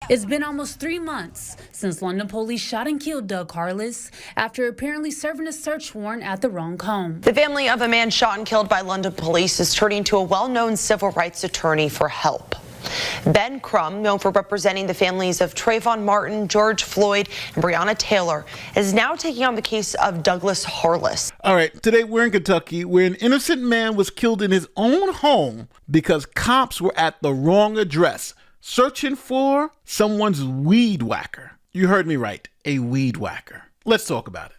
It's been almost 3 months since London police shot and killed Doug Harless after apparently serving a search warrant at the wrong home. The family of a man shot and killed by London police is turning to a well-known civil rights attorney for help. Ben Crump, known for representing the families of Trayvon Martin, George Floyd, and Breonna Taylor, is now taking on the case of Douglas Harless. All right, today we're in Kentucky, where an innocent man was killed in his own home because cops were at the wrong address, searching for someone's weed whacker. You heard me right, a weed whacker. Let's talk about it.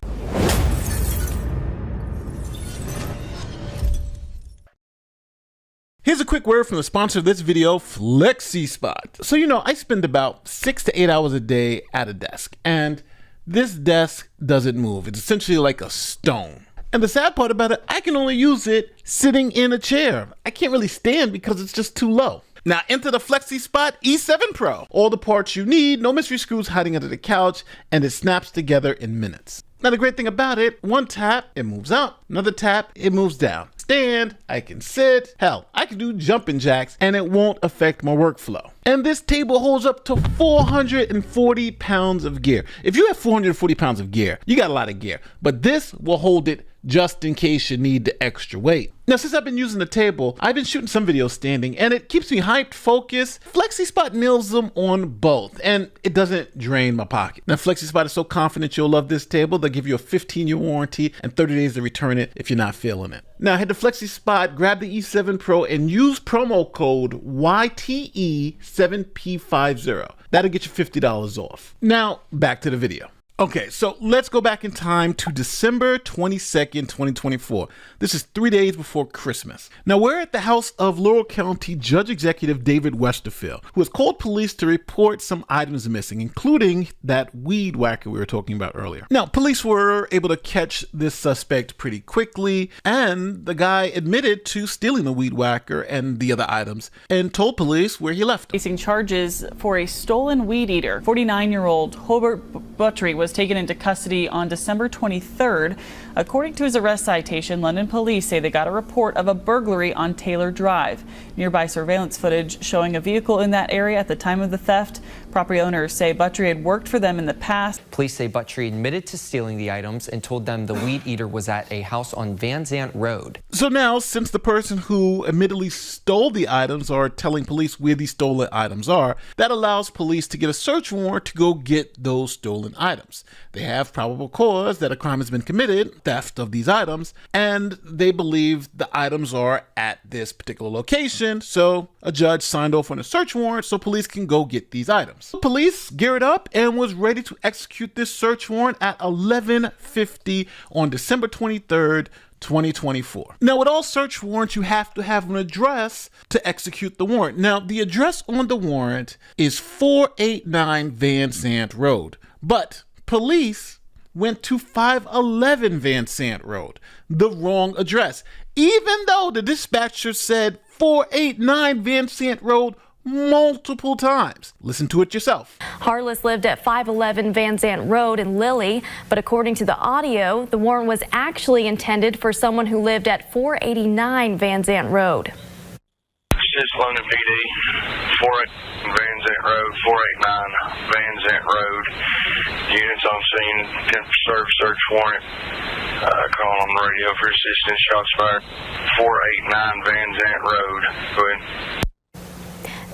Here's a quick word from the sponsor of this video, FlexiSpot. So, I spend about 6 to 8 hours a day at a desk, and this desk doesn't move. It's essentially like a stone. And the sad part about it, I can only use it sitting in a chair. I can't really stand because it's just too low. Now enter the FlexiSpot E7 Pro. All the parts you need, no mystery screws hiding under the couch, and it snaps together in minutes. Now the great thing about it, one tap, it moves up, another tap, it moves down. Stand, I can sit, hell, I can do jumping jacks and it won't affect my workflow. And this table holds up to 440 pounds of gear. If you have 440 pounds of gear, you got a lot of gear, but this will hold it just in case you need the extra weight. Now, since I've been using the table, I've been shooting some videos standing and it keeps me hyped, focused. FlexiSpot nails them on both and it doesn't drain my pocket. Now, FlexiSpot is so confident you'll love this table, they'll give you a 15-year warranty and 30 days to return it if you're not feeling it. Now, head to FlexiSpot, grab the E7 Pro and use promo code YTE7P50. That'll get you $50 off. Now, back to the video. Okay, so let's go back in time to December 22nd, 2024. This is 3 days before Christmas. Now, we're at the house of Laurel County Judge Executive David Westerfield, who has called police to report some items missing, including that weed whacker we were talking about earlier. Now, police were able to catch this suspect pretty quickly, and the guy admitted to stealing the weed whacker and the other items and told police where he left them. Facing charges for a stolen weed eater. 49-year-old Hobart Buttrey was taken into custody on December 23rd. According to his arrest citation, London police say they got a report of a burglary on Taylor Drive. Nearby surveillance footage showing a vehicle in that area at the time of the theft. Property owners say Buttrey had worked for them in the past. Police say Buttrey admitted to stealing the items and told them the weed eater was at a house on Vanzant Road. So now, since the person who admittedly stole the items are telling police where these stolen items are, that allows police to get a search warrant to go get those stolen items. They have probable cause that a crime has been committed, theft of these items, and they believe the items are at this particular location, so a judge signed off on a search warrant so police can go get these items. Police geared up and was ready to execute this search warrant at 11:50 on December 23rd, 2024. Now, with all search warrants, you have to have an address to execute the warrant. Now, the address on the warrant is 489 Vanzant Road, but police went to 511 Vanzant Road, the wrong address, even though the dispatcher said 489 Vanzant Road multiple times. Listen to it yourself. Harless lived at 511 Vanzant Road in Lilly, but according to the audio, the warrant was actually intended for someone who lived at 489 Vanzant Road. This is London PD, 489 Vanzant Road, 489 Vanzant Road. Units on scene can serve search warrant. Calling on the radio for assistance. Shots fired. 489 Vanzant Road. Go ahead.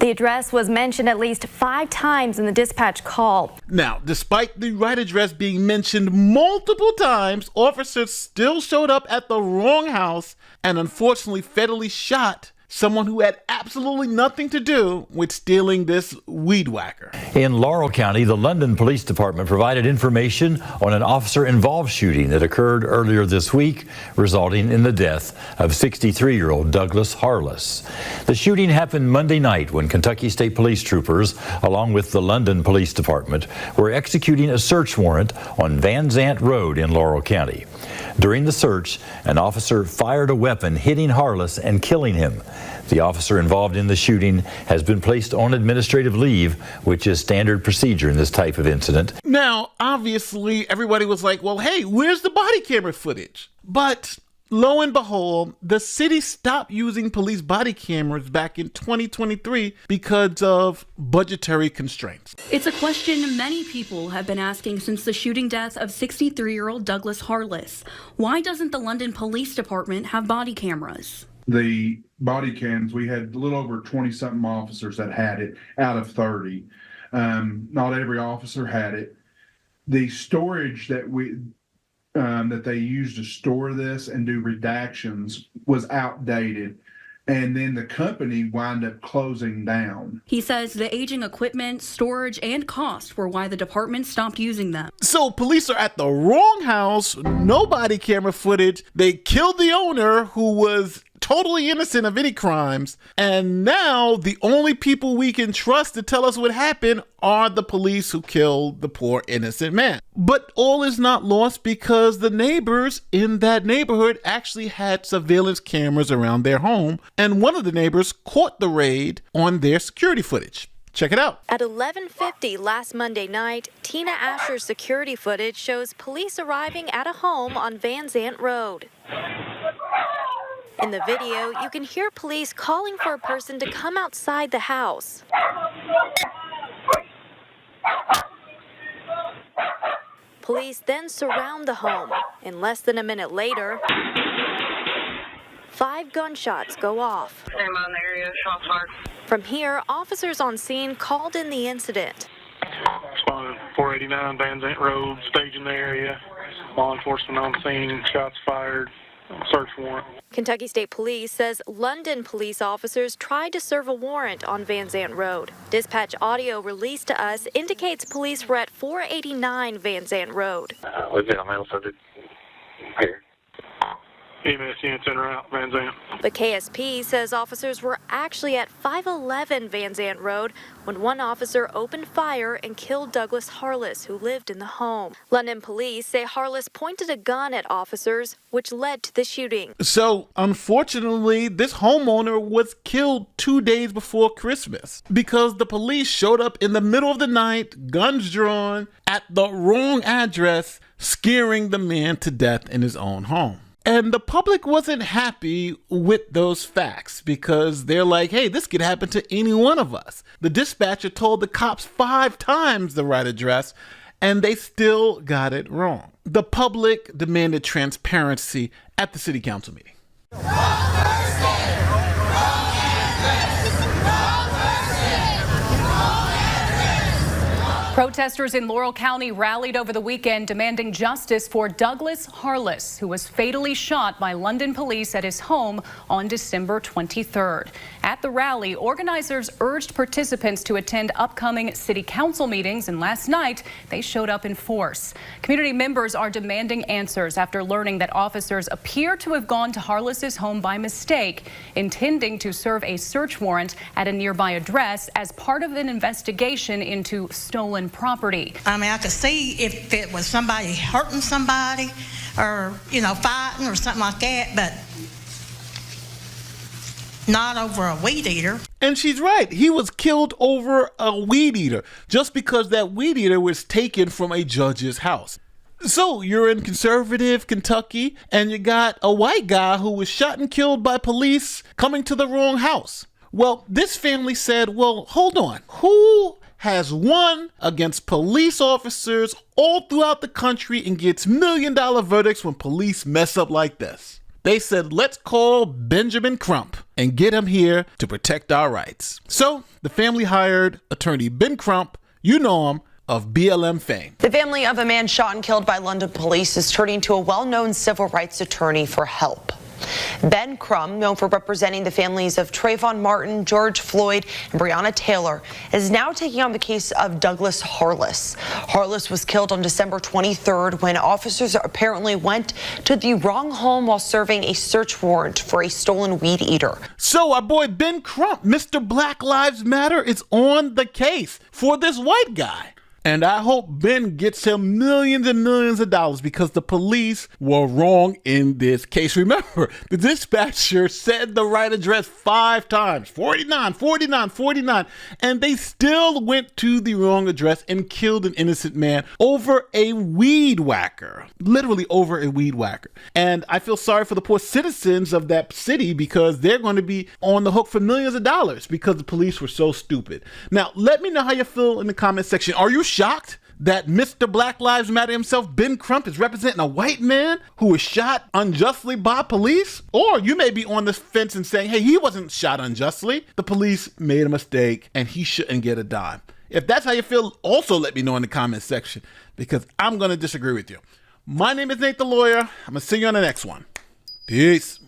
The address was mentioned at least 5 times in the dispatch call. Now, despite the right address being mentioned multiple times, officers still showed up at the wrong house and unfortunately fatally shot someone who had absolutely nothing to do with stealing this weed whacker. In Laurel County, the London Police Department provided information on an officer-involved shooting that occurred earlier this week, resulting in the death of 63-year-old Douglas Harless. The shooting happened Monday night when Kentucky State Police troopers, along with the London Police Department, were executing a search warrant on Vanzant Road in Laurel County. During the search, an officer fired a weapon, hitting Harless and killing him. The officer involved in the shooting has been placed on administrative leave, which is standard procedure in this type of incident. Now, obviously, everybody was like, well, hey, where's the body camera footage? But Lo and behold, the city stopped using police body cameras back in 2023 because of budgetary constraints. It's a question many people have been asking since the shooting death of 63-year-old Douglas Harless. Why doesn't the London Police Department have body cameras? The body cams, we had a little over 20-something officers that had it out of 30. Not every officer had it. The storage that they used to store this and do redactions was outdated. And then the company wound up closing down. He says the aging equipment, storage, and cost were why the department stopped using them. So police are at the wrong house, no body camera footage. They killed the owner who was totally innocent of any crimes. And now the only people we can trust to tell us what happened are the police who killed the poor innocent man. But all is not lost because the neighbors in that neighborhood actually had surveillance cameras around their home. And one of the neighbors caught the raid on their security footage. Check it out. At 11:50 last Monday night, Tina Asher's security footage shows police arriving at a home on Vanzant Road. In the video, you can hear police calling for a person to come outside the house. Police then surround the home, and less than a minute later, 5 gunshots go off. Same on the area, shots fired. From here, officers on scene called in the incident. Responded 489 Vanzant Road, staging the area. Law enforcement on scene, shots fired, search warrant. Kentucky State Police says London police officers tried to serve a warrant on Vanzant Road. Dispatch audio released to us indicates police were at 489 Vanzant Road. We've got a mail subject here. EMS units en route, Vanzant. But KSP says officers were actually at 511 Vanzant Road when one officer opened fire and killed Douglas Harless, who lived in the home. London police say Harless pointed a gun at officers, which led to the shooting. So, unfortunately, this homeowner was killed 2 days before Christmas because the police showed up in the middle of the night, guns drawn, at the wrong address, scaring the man to death in his own home. And the public wasn't happy with those facts because they're like, hey, this could happen to any one of us. The dispatcher told the cops 5 times the right address, and they still got it wrong. The public demanded transparency at the city council meeting. Protesters in Laurel County rallied over the weekend demanding justice for Douglas Harless, who was fatally shot by London police at his home on December 23rd. At the rally, organizers urged participants to attend upcoming city council meetings, and last night they showed up in force. Community members are demanding answers after learning that officers appear to have gone to Harless's home by mistake, intending to serve a search warrant at a nearby address as part of an investigation into stolen property. I mean, I could see if it was somebody hurting somebody or, fighting or something like that, but not over a weed eater. And she's right. He was killed over a weed eater just because that weed eater was taken from a judge's house. So you're in conservative Kentucky and you got a white guy who was shot and killed by police coming to the wrong house. Well, this family said, well, hold on. Who has won against police officers all throughout the country and gets $1 million verdicts when police mess up like this? They said, let's call Benjamin Crump and get him here to protect our rights. So the family hired attorney Ben Crump, you know him, of BLM fame. The family of a man shot and killed by London police is turning to a well-known civil rights attorney for help. Ben Crump, known for representing the families of Trayvon Martin, George Floyd, and Breonna Taylor, is now taking on the case of Douglas Harless. Harless was killed on December 23rd when officers apparently went to the wrong home while serving a search warrant for a stolen weed eater. So our boy Ben Crump, Mr. Black Lives Matter, is on the case for this white guy. And I hope Ben gets him millions and millions of dollars because the police were wrong in this case. Remember, the dispatcher said the right address 5 times, 49, 49, 49, and they still went to the wrong address and killed an innocent man over a weed whacker, literally over a weed whacker. And I feel sorry for the poor citizens of that city because they're going to be on the hook for millions of dollars because the police were so stupid. Now, let me know how you feel in the comment section. Are you shocked that Mr. Black Lives Matter himself, Ben Crump, is representing a white man who was shot unjustly by police? Or you may be on the fence and saying, hey, he wasn't shot unjustly. The police made a mistake and he shouldn't get a dime. If that's how you feel, also let me know in the comment section because I'm going to disagree with you. My name is Nate the Lawyer. I'm going to see you on the next one. Peace.